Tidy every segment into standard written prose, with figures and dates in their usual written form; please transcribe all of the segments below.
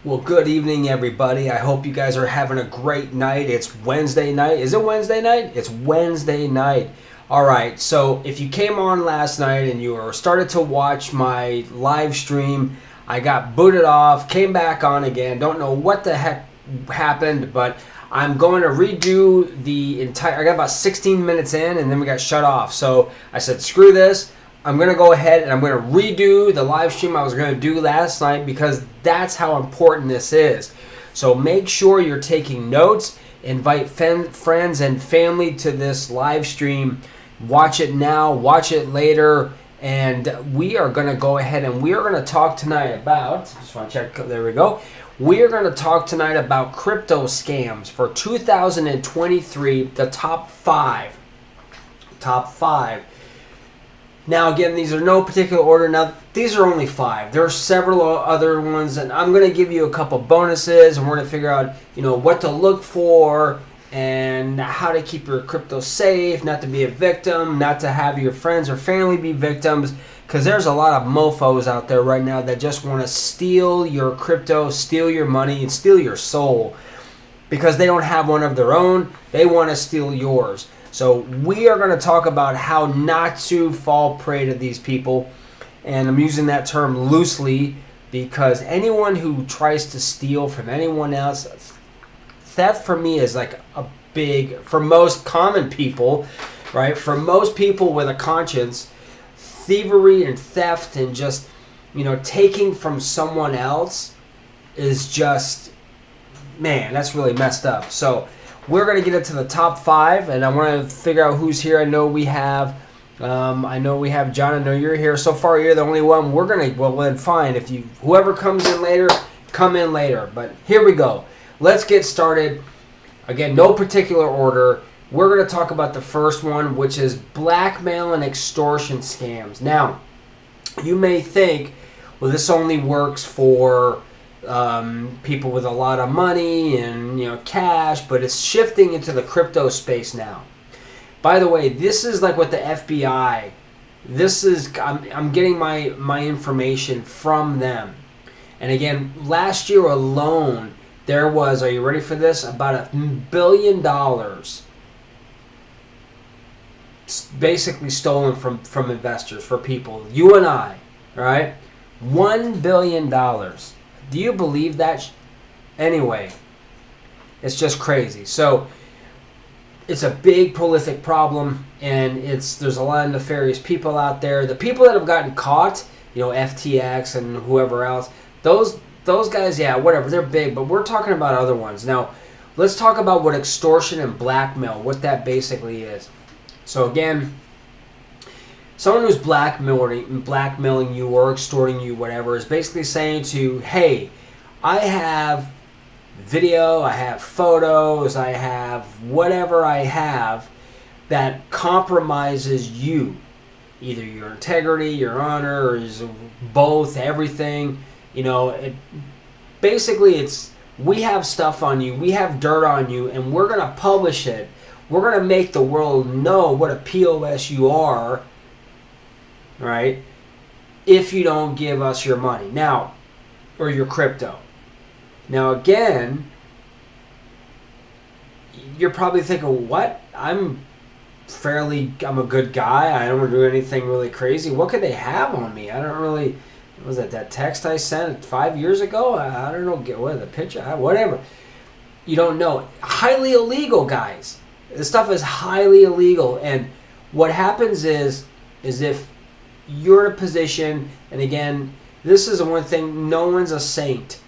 Well, good evening, everybody. I hope you guys are having a great night. It's Wednesday night. Is it Wednesday night? It's Wednesday night. All right. So if you came on last night and you were started to watch my live stream, I got booted off, came back on again. Don't know what the heck happened, but I'm going to redo the entire. I got about 16 minutes in, and then we got shut off. So I said, screw this. I'm going to go ahead and I'm going to redo the live stream I was going to do last night because that's how important this is. So make sure you're taking notes. Invite friends and family to this live stream. Watch it now, watch it later. And we are going to go ahead and we are going to talk tonight about, just want to check, there we go. We are going to talk tonight about crypto scams for 2023, the top five. Top five. Now, again, these are no particular order. Now, these are only five. There are several other ones, and I'm going to give you a couple bonuses, and we're going to figure out, what to look for and how to keep your crypto safe, not to be a victim, not to have your friends or family be victims, because there's a lot of mofos out there right now that just want to steal your crypto, steal your money, and steal your soul because they don't have one of their own. They want to steal yours. So we are going to talk about how not to fall prey to these people. And I'm using that term loosely because anyone who tries to steal from anyone else, theft for me is like a big, for most common people, right? For most people with a conscience, thievery and theft and just, taking from someone else is just, man, that's really messed up. So we're going to get into the top five, and I want to figure out who's here. I know we have John. I know you're here. So far, you're the only one. We're going to, well, then fine. If whoever comes in later, come in later. But here we go. Let's get started. Again, no particular order. We're going to talk about the first one, which is blackmail and extortion scams. Now, you may think, well, this only works for people with a lot of money and cash, but it's shifting into the crypto space now. By the way, this is like with the FBI. I'm getting my information from them. And again, last year alone, there was, are you ready for this? About $1 billion basically stolen from investors, for people, you and I, all right? $1 billion. Do you believe that? Anyway, it's just crazy. So it's a big, prolific problem, and there's a lot of nefarious people out there. The people that have gotten caught, FTX and whoever else, those guys, yeah, whatever, they're big, but we're talking about other ones. Now, let's talk about what extortion and blackmail, what that basically is. So again, someone who's blackmailing you or extorting you, whatever, is basically saying to, hey, I have video, I have photos, I have whatever I have that compromises you. Either your integrity, your honor, or both, everything. Basically, we have stuff on you, we have dirt on you, and we're going to publish it. We're going to make the world know what a POS you are, right? If you don't give us your money now, or your crypto. Now again, you're probably thinking, what? I'm a good guy. I don't do anything really crazy. What could they have on me? I don't really, was that text I sent 5 years ago? I don't know, what, the picture, whatever. You don't know. Highly illegal, guys. This stuff is highly illegal. And what happens is if you're in a position, and again, this is the one thing, no one's a saint,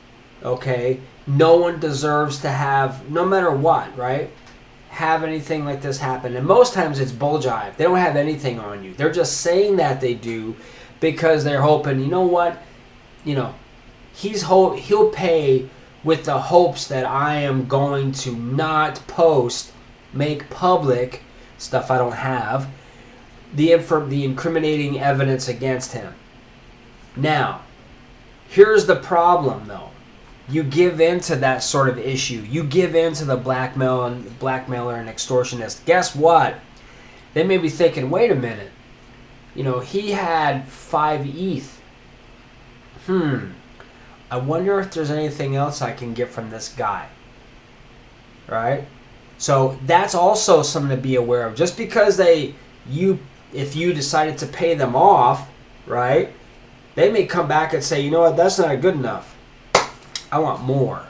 okay? No one deserves to have, no matter what, right? Have anything like this happen. And most times it's bull jive. They don't have anything on you. They're just saying that they do because they're hoping, he'll pay with the hopes that I am going to not post, make public stuff I don't have, the incriminating evidence against him. Now, here's the problem, though. You give in to that sort of issue. You give in to the blackmailer and extortionist. Guess what? They may be thinking, wait a minute. He had 5 ETH. I wonder if there's anything else I can get from this guy. Right? So that's also something to be aware of. Just because if you decided to pay them off, right, they may come back and say, you know what, that's not good enough. I want more.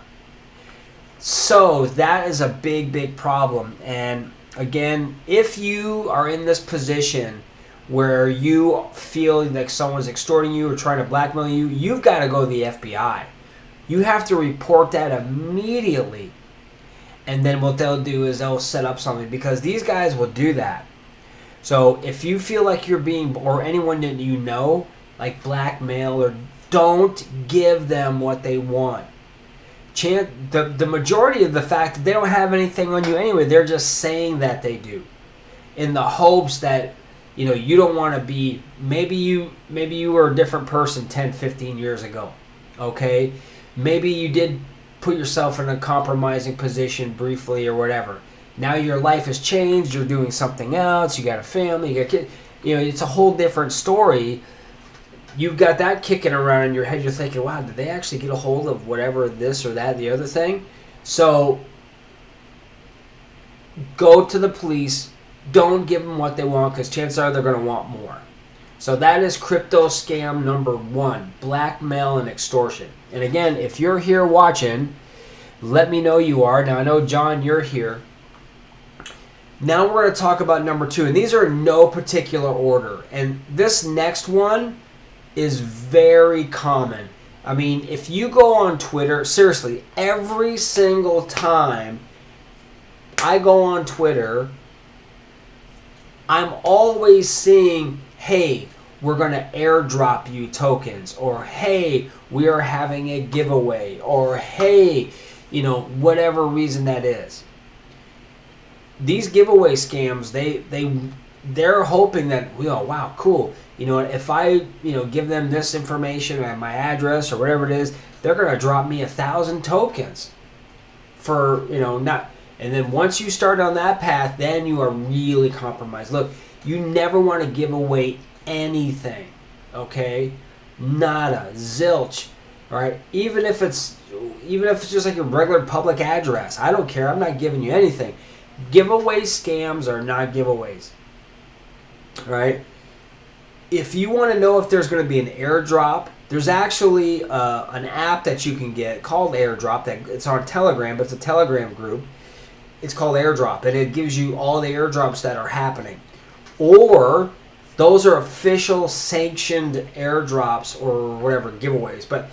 So that is a big, big problem. And again, if you are in this position where you feel like someone's extorting you or trying to blackmail you, you've got to go to the FBI. You have to report that immediately. And then what they'll do is they'll set up something, because these guys will do that. So if you feel like you're being, or anyone that you know, like blackmail, or don't give them what they want. The majority of the fact that they don't have anything on you anyway, they're just saying that they do, in the hopes that, you know, you don't want to be, maybe you were a different person 10, 15 years ago. Okay? Maybe you did put yourself in a compromising position briefly or whatever. Now your life has changed, you're doing something else, you got a family, you got kids, you know, it's a whole different story. You've got that kicking around in your head, you're thinking, wow, did they actually get a hold of whatever, this or that, the other thing? So go to the police, don't give them what they want, because chances are they're going to want more. So that is crypto scam number 1, blackmail and extortion. And again, if you're here watching, let me know you are. Now I know, John, you're here. Now we're going to talk about number 2, and these are in no particular order. And this next one is very common. I mean, if you go on Twitter, seriously, every single time I go on Twitter, I'm always seeing, hey, we're going to airdrop you tokens, or hey, we are having a giveaway, or hey, you know, whatever reason that is. These giveaway scams, they're hoping that, you know, wow, cool. You know, if I, you know, give them this information and my address or whatever it is, they're going to drop me 1,000 tokens for, you know, not. And then once you start on that path, then you are really compromised. Look, you never want to give away anything, okay? Nada, zilch, all right? Even if it's just like a regular public address, I don't care. I'm not giving you anything. Giveaway scams are not giveaways, all right? If you want to know if there's going to be an airdrop, there's actually an app that you can get called Airdrop. That it's on Telegram, but it's a Telegram group. It's called Airdrop, and it gives you all the airdrops that are happening. Or those are official sanctioned airdrops or whatever, giveaways. But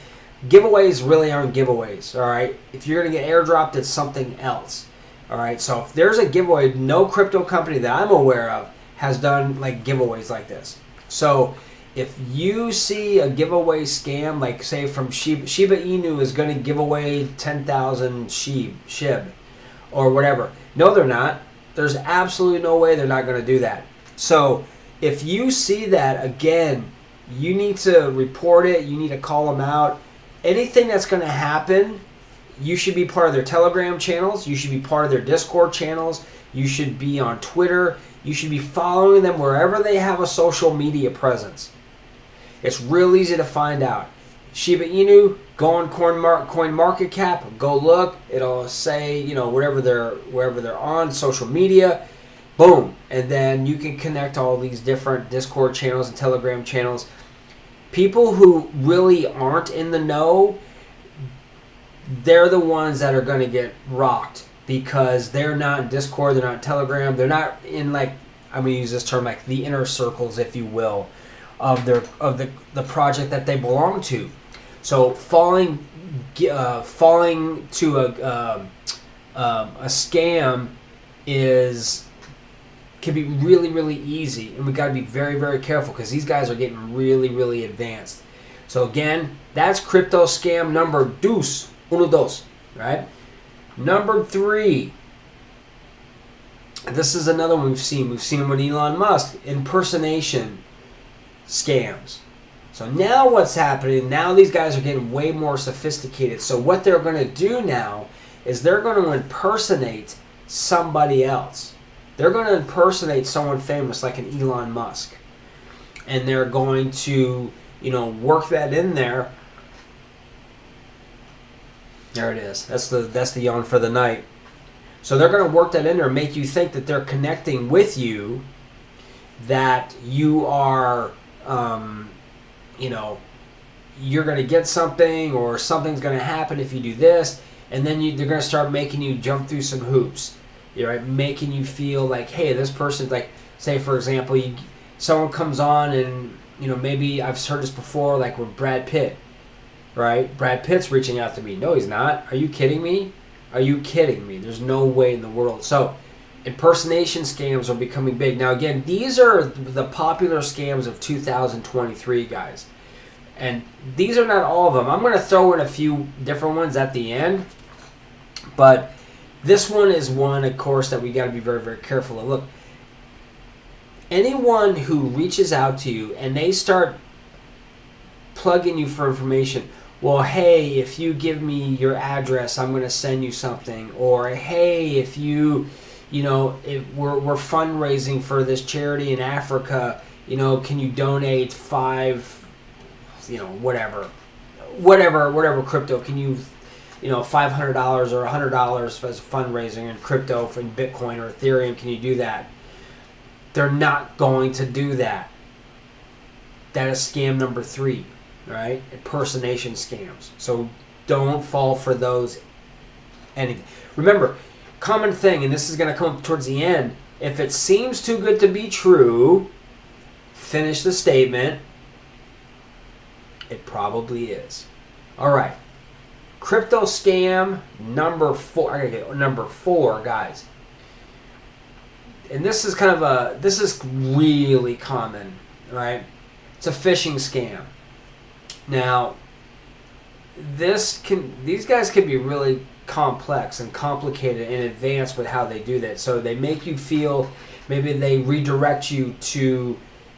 giveaways really aren't giveaways, all right? If you're going to get airdropped, it's something else, all right? So if there's a giveaway, no crypto company that I'm aware of has done like giveaways like this. So if you see a giveaway scam, like say from Shiba Inu is going to give away 10,000 SHIB or whatever. No, they're not. There's absolutely no way they're not going to do that. So if you see that, again, you need to report it. You need to call them out. Anything that's going to happen, you should be part of their Telegram channels. You should be part of their Discord channels. You should be on Twitter. You should be following them wherever they have a social media presence. It's real easy to find out. Shiba Inu, go on CoinMarketCap, go look. It'll say, you know, wherever they're on social media, boom, and then you can connect all these different Discord channels and Telegram channels. People who really aren't in the know, they're the ones that are going to get rocked, because they're not in Discord, they're not in Telegram, they're not in, like, I'm going to use this term, like the inner circles, if you will, of the project that they belong to. So falling to a scam can be really, really easy, and we got to be very, very careful, because these guys are getting really, really advanced. So again, that's crypto scam number uno dos, right? Number 3. This is another one we've seen. We've seen them with Elon Musk, impersonation scams. So now what's happening, now these guys are getting way more sophisticated. So what they're going to do now is they're going to impersonate somebody else. They're going to impersonate someone famous like an Elon Musk. And they're going to, you know, work that in there There it is. That's the yawn for the night. So they're going to work that in there and make you think that they're connecting with you, that you are, you're going to get something, or something's going to happen if you do this, and then they're going to start making you jump through some hoops, right? Making you feel like, hey, this person's like, say for example, someone comes on and, maybe I've heard this before, like with Brad Pitt, right? Brad Pitt's reaching out to me. No, he's not. Are you kidding me? Are you kidding me? There's no way in the world. So impersonation scams are becoming big. Now, again, these are the popular scams of 2023, guys. And these are not all of them. I'm going to throw in a few different ones at the end. But this one is one, of course, that we got to be very, very careful of. Look, anyone who reaches out to you and they start plugging you for information, well, hey, if you give me your address, I'm going to send you something. Or, hey, if if we're fundraising for this charity in Africa, can you donate whatever crypto, can you, $500 or $100 as fundraising in crypto for Bitcoin or Ethereum, can you do that? They're not going to do that. That is scam number 3. Right? Impersonation scams. So don't fall for those. And remember, common thing, and this is going to come up towards the end, if it seems too good to be true, finish the statement. It probably is. All right. Crypto scam number 4. I gotta get number 4, guys. And this is this is really common, right? It's a phishing scam. Now, these guys can be really complex and complicated in advance with how they do that. So they make you feel, maybe they redirect you to,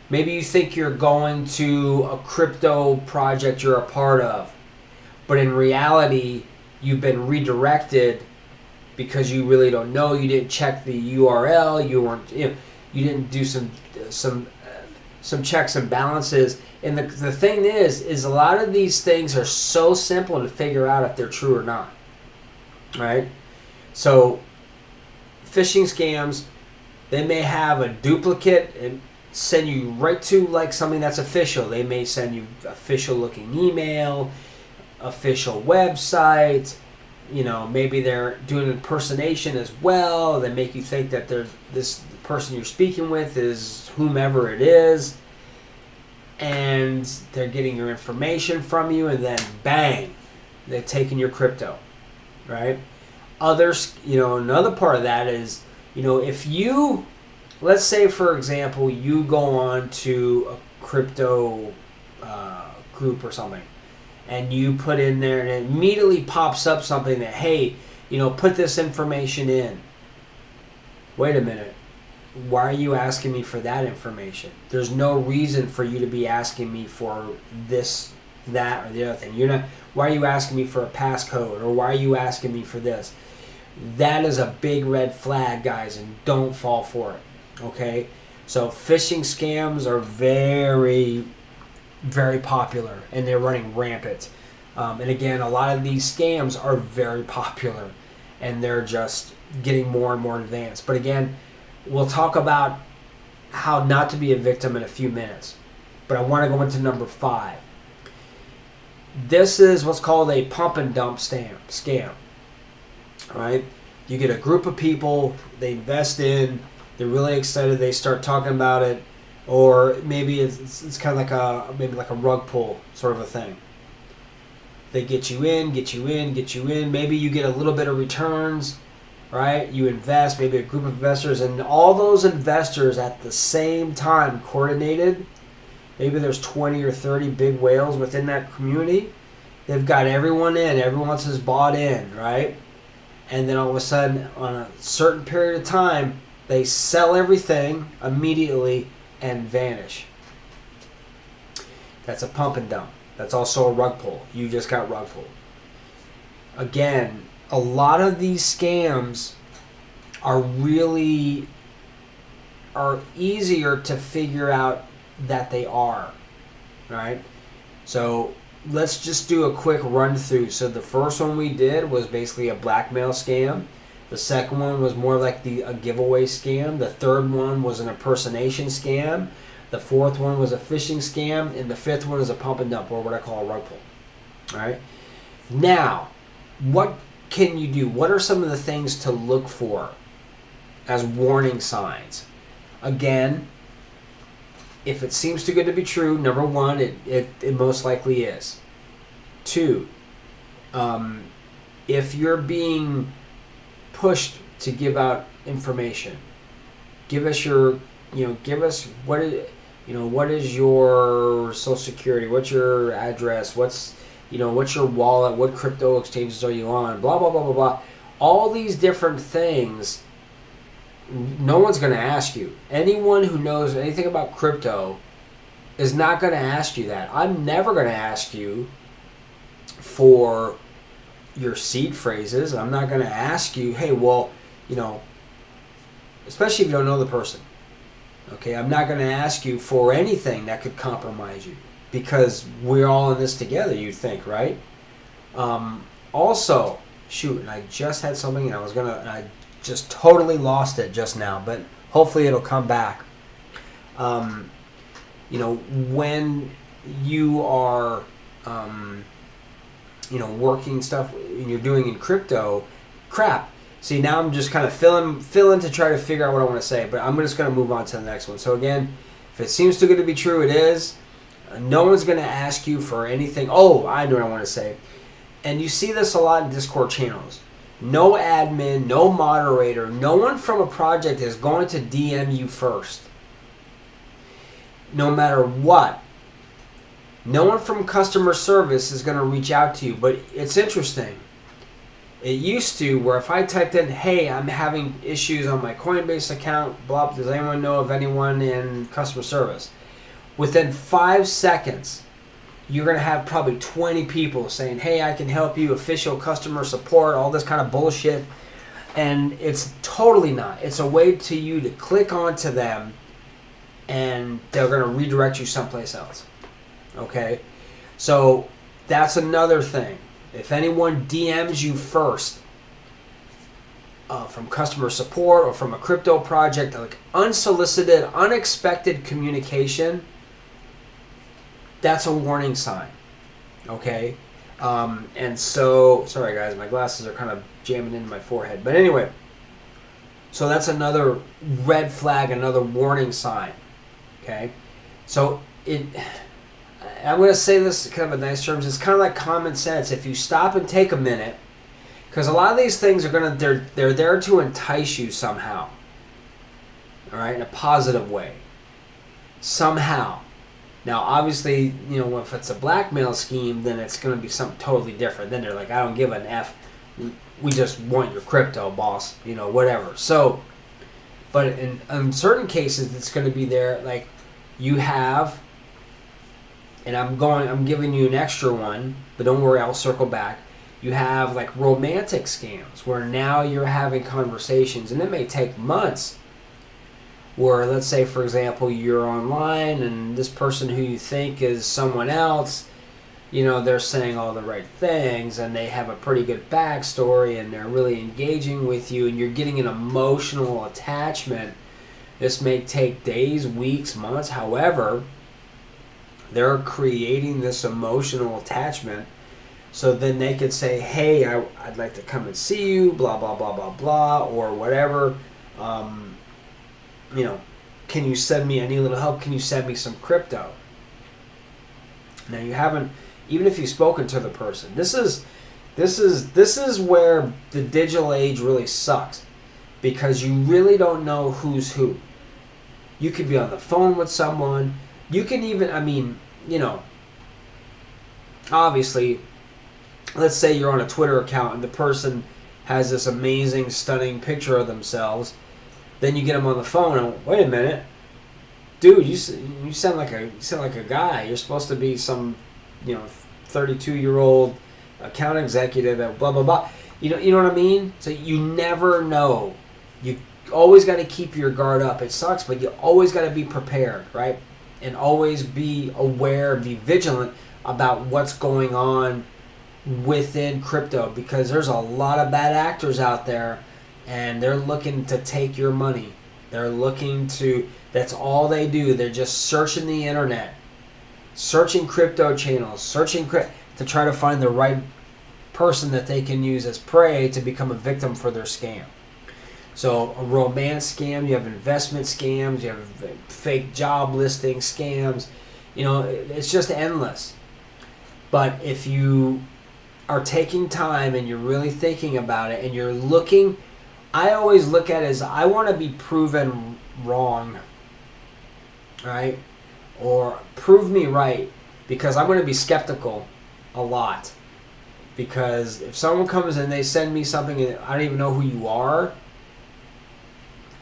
maybe you think you're going to a crypto project you're a part of, but in reality, you've been redirected because you really don't know. You didn't check the URL. You weren't, you didn't do some checks and balances. And the thing is a lot of these things are so simple to figure out if they're true or not, right? So phishing scams, they may have a duplicate and send you right to like something that's official. They may send you official looking email, official website, maybe they're doing an impersonation as well. They make you think that this person you're speaking with is whomever it is, and they're getting your information from you, and then bang, they're taking your crypto, right? Others, another part of that is, if you, let's say for example, you go on to a crypto group or something, and you put in there, and it immediately pops up something that, hey, put this information in. Wait a minute. Why are you asking me for that information? There's no reason for you to be asking me for this, that, or the other thing. Why are you asking me for a passcode? Or why are you asking me for this? That is a big red flag, guys, and don't fall for it. Okay? So phishing scams are very, very popular, and they're running rampant. And again, a lot of these scams are very popular, and they're just getting more and more advanced. But again, we'll talk about how not to be a victim in a few minutes. But I want to go into number 5. This is what's called a pump and dump scam. All right? You get a group of people, they invest in, they're really excited, they start talking about it, or maybe it's kind of like a rug pull sort of a thing. They get you in. Maybe you get a little bit of returns, right? You invest, maybe a group of investors, and all those investors at the same time coordinated. Maybe there's 20 or 30 big whales within that community. They've got everyone in. Everyone else is bought in, right? And then all of a sudden, on a certain period of time, they sell everything immediately and vanish. That's a pump and dump. That's also a rug pull. You just got rug pulled. Again, a lot of these scams are easier to figure out that they are, right? So let's just do a quick run through. So the first one we did was basically a blackmail scam. The second one was more like a giveaway scam. The third one was an impersonation scam. The fourth one was a phishing scam. And the fifth one is a pump and dump, or what I call a rug pull. All right. Now, what can you do? What are some of the things to look for as warning signs? Again, if it seems too good to be true, number one, it most likely is. Two, if you're being pushed to give out information, give us what is your social security, what's your address, what's your wallet, what crypto exchanges are you on, blah blah blah blah blah. All these different things, no one's going to ask you. Anyone who knows anything about crypto is not going to ask you that. I'm never going to ask you for your seed phrases. I'm not going to ask you, hey, well, especially if you don't know the person. Okay, I'm not going to ask you for anything that could compromise you, because we're all in this together, you think, right? Also, shoot, and I just had something, and I just totally lost it just now, but hopefully it'll come back. When you are, working stuff and you're doing in crypto, crap. See, now I'm just kind of filling to try to figure out what I want to say, but I'm just going to move on to the next one. So again, if it seems too good to be true, it is. No one's going to ask you for anything. Oh, I know what I want to say. And you see this a lot in Discord channels. No admin, no moderator, no one from a project is going to DM you first. No matter what. No one from customer service is going to reach out to you. But it's interesting. It used to where if I typed in, hey, I'm having issues on my Coinbase account, blah, does anyone know of anyone in customer service? Within 5 seconds, you're going to have probably 20 people saying, hey, I can help you, official customer support, all this kind of bullshit. And it's totally not. It's a way to you to click onto them, and they're going to redirect you someplace else. Okay? So that's another thing. If anyone DMs you first from customer support or from a crypto project, like unsolicited, unexpected communication, that's a warning sign. Okay? And so, sorry guys, my glasses are kind of jamming into my forehead. But anyway, so that's another red flag, another warning sign. Okay? So I'm going to say this kind of in nice terms. It's kind of like common sense. If you stop and take a minute, because a lot of these things are they're there to entice you somehow. All right, in a positive way. Somehow. Now, obviously, if it's a blackmail scheme, then it's going to be something totally different. Then they're like, I don't give an F. We just want your crypto, boss. Whatever. So, but in certain cases, it's going to be there. Like you have. And I'm giving you an extra one, but don't worry, I'll circle back. You have like romantic scams where now you're having conversations, and it may take months. Where let's say, for example, you're online and this person who you think is someone else, they're saying all the right things and they have a pretty good backstory and they're really engaging with you and you're getting an emotional attachment. This may take days, weeks, months, however. They're creating this emotional attachment, so then they could say, hey, I'd like to come and see you, blah, blah, blah, blah, blah, or whatever. Can you send me, I need a little help, can you send me some crypto? Now you haven't, even if you've spoken to the person, this is where the digital age really sucks, because you really don't know who's who. You could be on the phone with someone. You can even, obviously, let's say you're on a Twitter account and the person has this amazing, stunning picture of themselves. Then you get them on the phone and, wait a minute, dude, you sound like a guy. You're supposed to be some, 32-year-old account executive at blah, blah, blah. You know what I mean? So you never know. You always got to keep your guard up. It sucks, but you always got to be prepared, right? And always be aware, be vigilant about what's going on within crypto, because there's a lot of bad actors out there and they're looking to take your money. They're looking to, that's all they do. They're just searching the internet, searching crypto channels, to try to find the right person that they can use as prey to become a victim for their scam. So a romance scam, you have investment scams, you have fake job listing scams, it's just endless. But if you are taking time and you're really thinking about it and you're looking, I always look at it as I want to be proven wrong, right? Or prove me right, because I'm going to be skeptical a lot. Because if someone comes and they send me something and I don't even know who you are,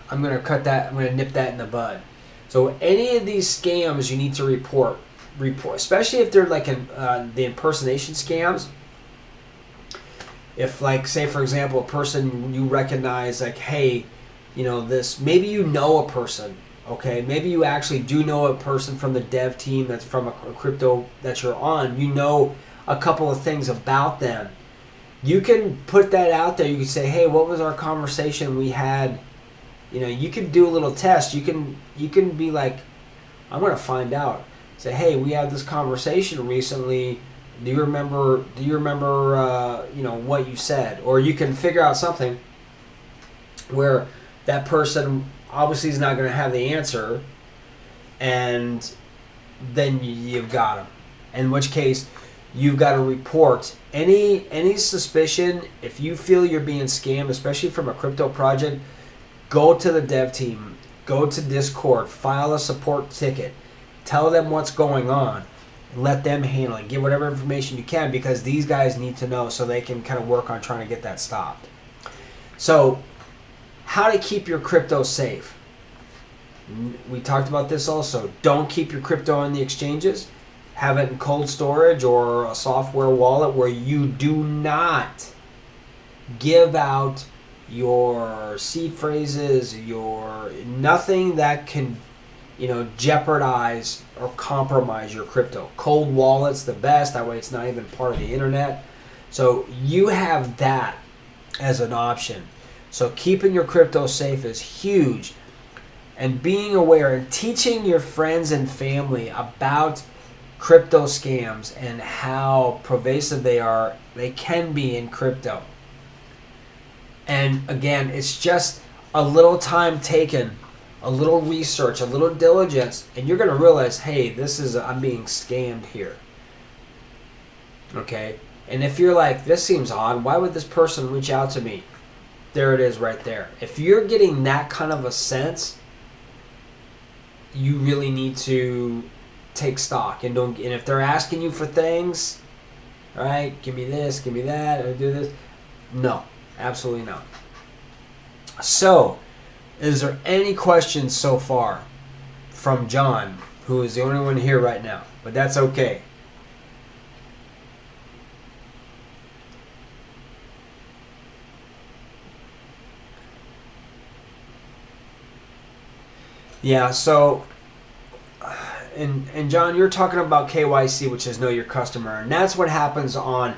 I'm going to nip that in the bud. So any of these scams you need to report, especially if they're like the impersonation scams. If, like, say for example, a person you recognize, like, hey, this, maybe you know a person, okay? Maybe you actually do know a person from the dev team that's from a crypto that you're on. You know a couple of things about them. You can put that out there. You can say, hey, what was our conversation we had? You can do a little test. You can be like, I'm going to find out. Say, hey, we had this conversation recently. Do you remember what you said? Or you can figure out something where that person obviously is not going to have the answer, and then you've got them. In which case, you've got to report any suspicion. If you feel you're being scammed, especially from a crypto project, go to the dev team, go to Discord, file a support ticket, tell them what's going on. Let them handle it. Give whatever information you can, because these guys need to know so they can kind of work on trying to get that stopped. So, how to keep your crypto safe. We talked about this also. Don't keep your crypto on the exchanges. Have it in cold storage or a software wallet where you do not give out your seed phrases, nothing that can jeopardize or compromise your crypto. Cold wallet's the best. That way it's not even part of the internet. So you have that as an option. So keeping your crypto safe is huge. And being aware and teaching your friends and family about crypto scams and how pervasive they can be in crypto. And again, it's just a little time taken, a little research, a little diligence, and you're going to realize, hey, I'm being scammed here. Okay? And if you're like, this seems odd, why would this person reach out to me? There it is right there. If you're getting that kind of a sense, you really need to take stock and if they're asking you for things, all right, give me this, give me that, or do this. No, absolutely not. So, is there any questions so far from John, who is the only one here right now? But that's okay. Yeah, so, and John, you're talking about KYC, which is Know Your Customer, and that's what happens on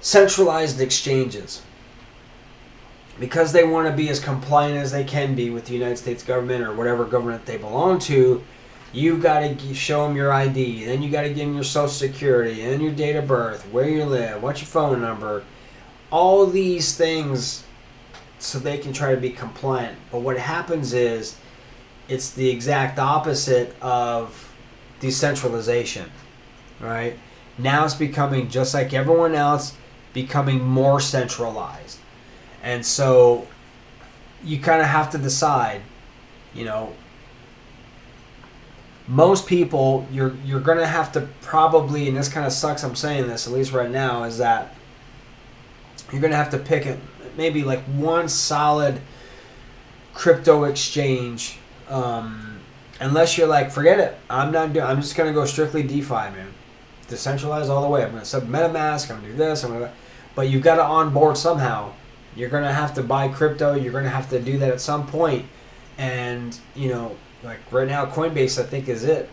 centralized exchanges. Because they want to be as compliant as they can be with the United States government or whatever government they belong to, you've got to show them your ID. Then you got to give them your social security and your date of birth, where you live, what's your phone number, all these things so they can try to be compliant. But what happens is it's the exact opposite of decentralization, right? Now it's becoming, just like everyone else, becoming more centralized. And so you kind of have to decide, most people, you're going to have to probably, and this kind of sucks I'm saying this, at least right now, is that you're going to have to pick maybe like one solid crypto exchange, unless you're like, forget it, I'm just going to go strictly DeFi, man. Decentralized all the way. I'm going to sub MetaMask, I'm going to do this, but you've got to onboard somehow. You're going to have to buy crypto. You're going to have to do that at some point. And, like right now, Coinbase, I think, is it.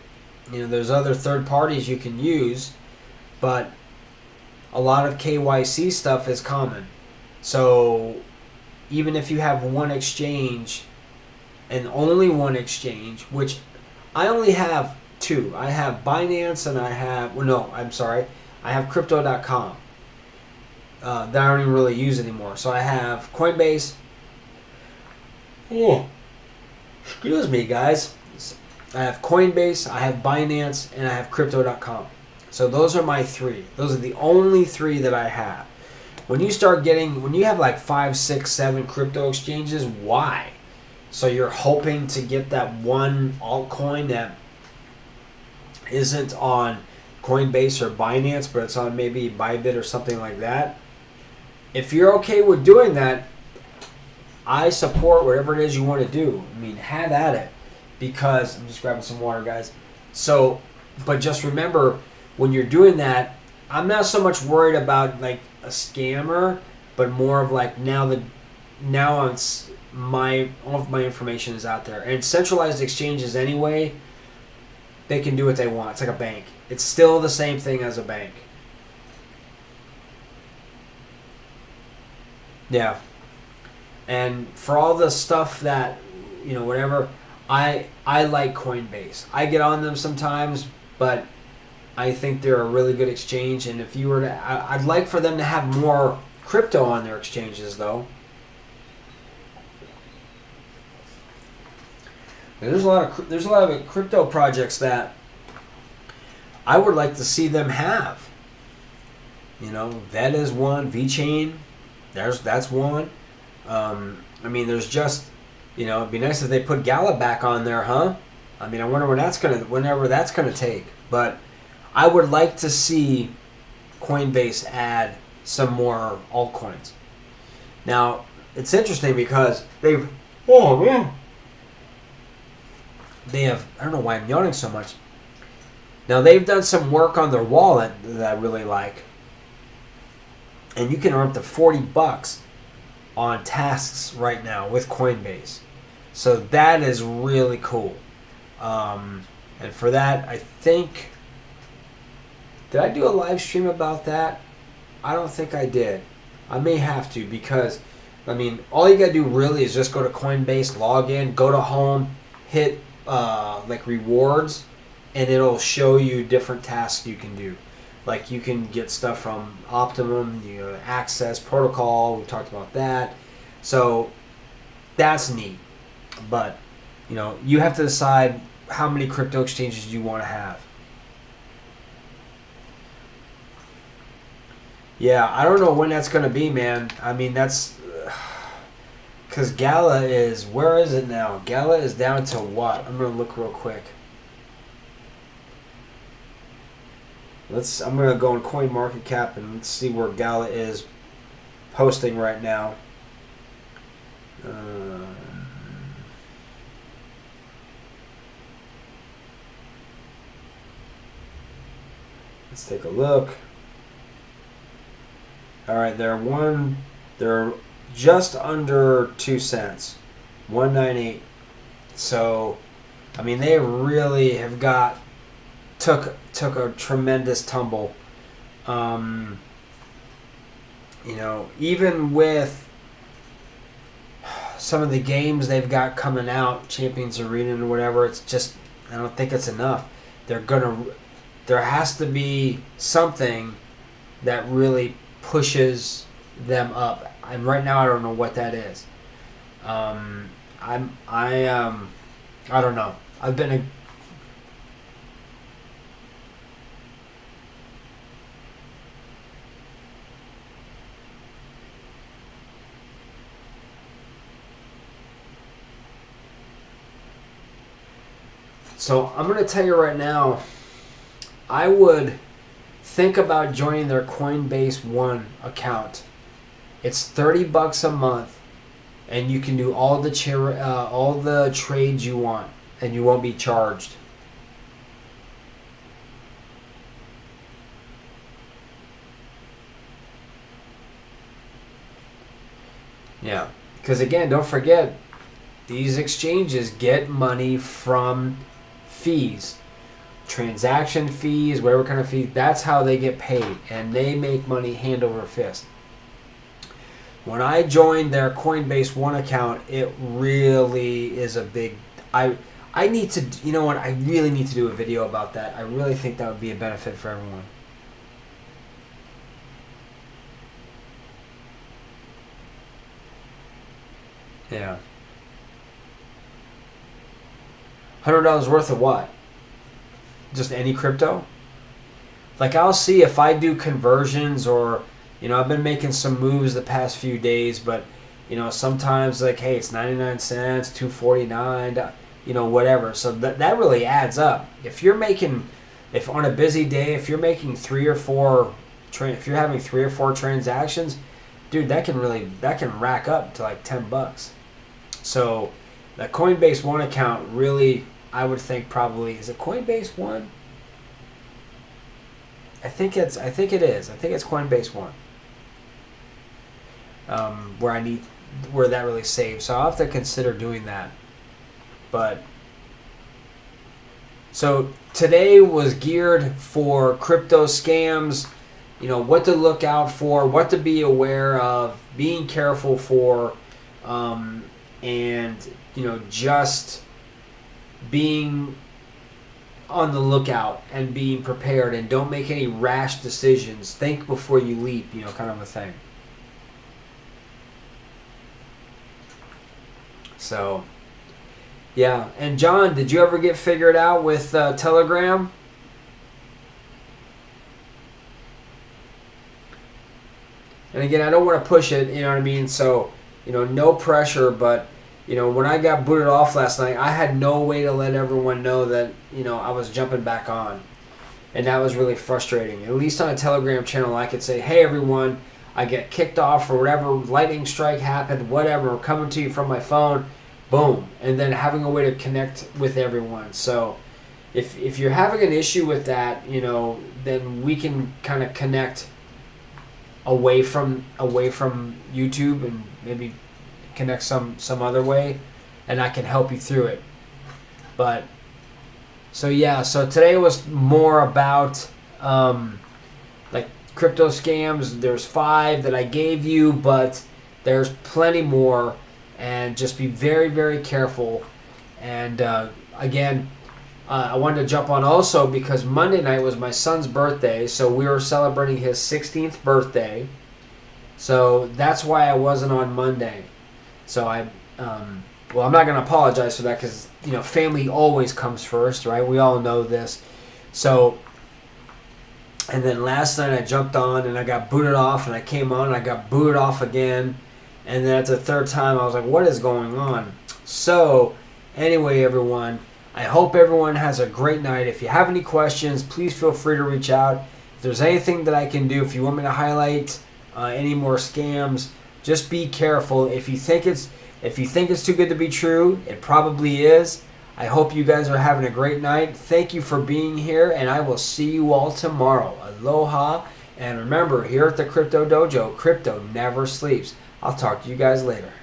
There's other third parties you can use. but a lot of KYC stuff is common. So even if you have one exchange and only one exchange, which I only have two. I have Binance and I have, well, no, I'm sorry. I have crypto.com that I don't even really use anymore. So I have Coinbase. Oh, excuse me, guys. I have Coinbase, I have Binance, and I have crypto.com. So those are my three. Those are the only three that I have. When you start getting, when you have like 5, 6, 7 crypto exchanges, why? So you're hoping to get that one altcoin that isn't on Coinbase or Binance, but it's on maybe Bybit or something like that. If you're okay with doing that, I support whatever it is you want to do. I mean, have at it. Because, I'm just grabbing some water, guys. So, but just remember, when you're doing that, I'm not so much worried about like a scammer, but more of like now all of my information is out there. And centralized exchanges anyway, they can do what they want. It's like a bank. It's still the same thing as a bank. Yeah. And for all the stuff that, whatever, I like Coinbase. I get on them sometimes, but I think they're a really good exchange. And if you were to, I'd like for them to have more crypto on their exchanges, though. There's a lot of crypto projects that I would like to see them have. That is one. VeChain, that's one. I mean, there's just, it'd be nice if they put Gala back on there, huh? I mean, I wonder whenever that's gonna take. But I would like to see Coinbase add some more altcoins. Now, it's interesting because they have, I don't know why I'm yawning so much. Now, they've done some work on their wallet that I really like. And you can earn up to $40 on tasks right now with Coinbase. So that is really cool. And for that, I think, did I do a live stream about that? I don't think I did. I may have to, because, I mean, all you got to do really is just go to Coinbase, log in, go to home, hit like rewards, and it'll show you different tasks you can do. Like you can get stuff from Optimum, Access, Protocol, we talked about that. So that's neat. But, you have to decide how many crypto exchanges you want to have. Yeah, I don't know when that's going to be, man. I mean, that's... Because Gala is... Where is it now? Gala is down to what? I'm going to look real quick. I'm going to go on CoinMarketCap and let's see where Gala is posting right now. Let's take a look. All right, they're just under 2 cents, 1.98. So, I mean, they really have took a tremendous tumble. Even with some of the games they've got coming out, Champions Arena and whatever, it's just, I don't think it's enough. There has to be something that really pushes them up. And right now I don't know what that is. I don't know. I've been So I'm going to tell you right now, I would think about joining their Coinbase One account. It's $30 a month, and you can do all the trades you want, and you won't be charged. Yeah, because again, don't forget, these exchanges get money from fees. transaction fees, whatever kind of fee. That's how they get paid, and they make money hand over fist. When I joined their Coinbase One account, it really is a big. I need to, you know what? I really need to do a video about that. I really think that would be a benefit for everyone. Yeah. $100 worth of what? Just any crypto? Like, I'll see if I do conversions, or, you know, I've been making some moves the past few days, but, you know, sometimes like, hey, it's 99 cents, 249, you know, whatever. So that really adds up. If you're making, if on a busy day, if you're making if you're having 3 or 4 transactions, dude, that can rack up to like $10. So the Coinbase One account really, I would think probably, is it Coinbase One? I think it is. I think it's Coinbase One. Where that really saves. So I'll have to consider doing that. But so today was geared for crypto scams, you know, what to look out for, what to be aware of, being careful for, and, you know, just being on the lookout and being prepared, and don't make any rash decisions. Think before you leap, you know, kind of a thing. So, yeah. And John, did you ever get figured out with Telegram? And again, I don't want to push it, you know what I mean? So, you know, no pressure, but, you know, when I got booted off last night, I had no way to let everyone know that, you know, I was jumping back on. And that was really frustrating. At least on a Telegram channel, I could say, hey, everyone, I get kicked off or whatever, lightning strike happened, whatever, I'm coming to you from my phone, boom. And then having a way to connect with everyone. So if you're having an issue with that, you know, then we can kind of connect away from YouTube and maybe connect some other way, and I can help you through it. But so yeah, so today was more about like crypto scams. There's 5 that I gave you, but there's plenty more, and just be very, very careful. And again, I wanted to jump on also because Monday night was my son's birthday, so we were celebrating his 16th birthday. So that's why I wasn't on Monday. So I'm not going to apologize for that, because, you know, family always comes first, right? We all know this. So, and then last night I jumped on and I got booted off, and I came on and I got booted off again. And then at the 3rd time I was like, what is going on? So anyway, everyone, I hope everyone has a great night. If you have any questions, please feel free to reach out. If there's anything that I can do, if you want me to highlight any more scams, just be careful. If you think it's too good to be true, it probably is. I hope you guys are having a great night. Thank you for being here, and I will see you all tomorrow. Aloha, and remember, here at the Crypto Dojo, crypto never sleeps. I'll talk to you guys later.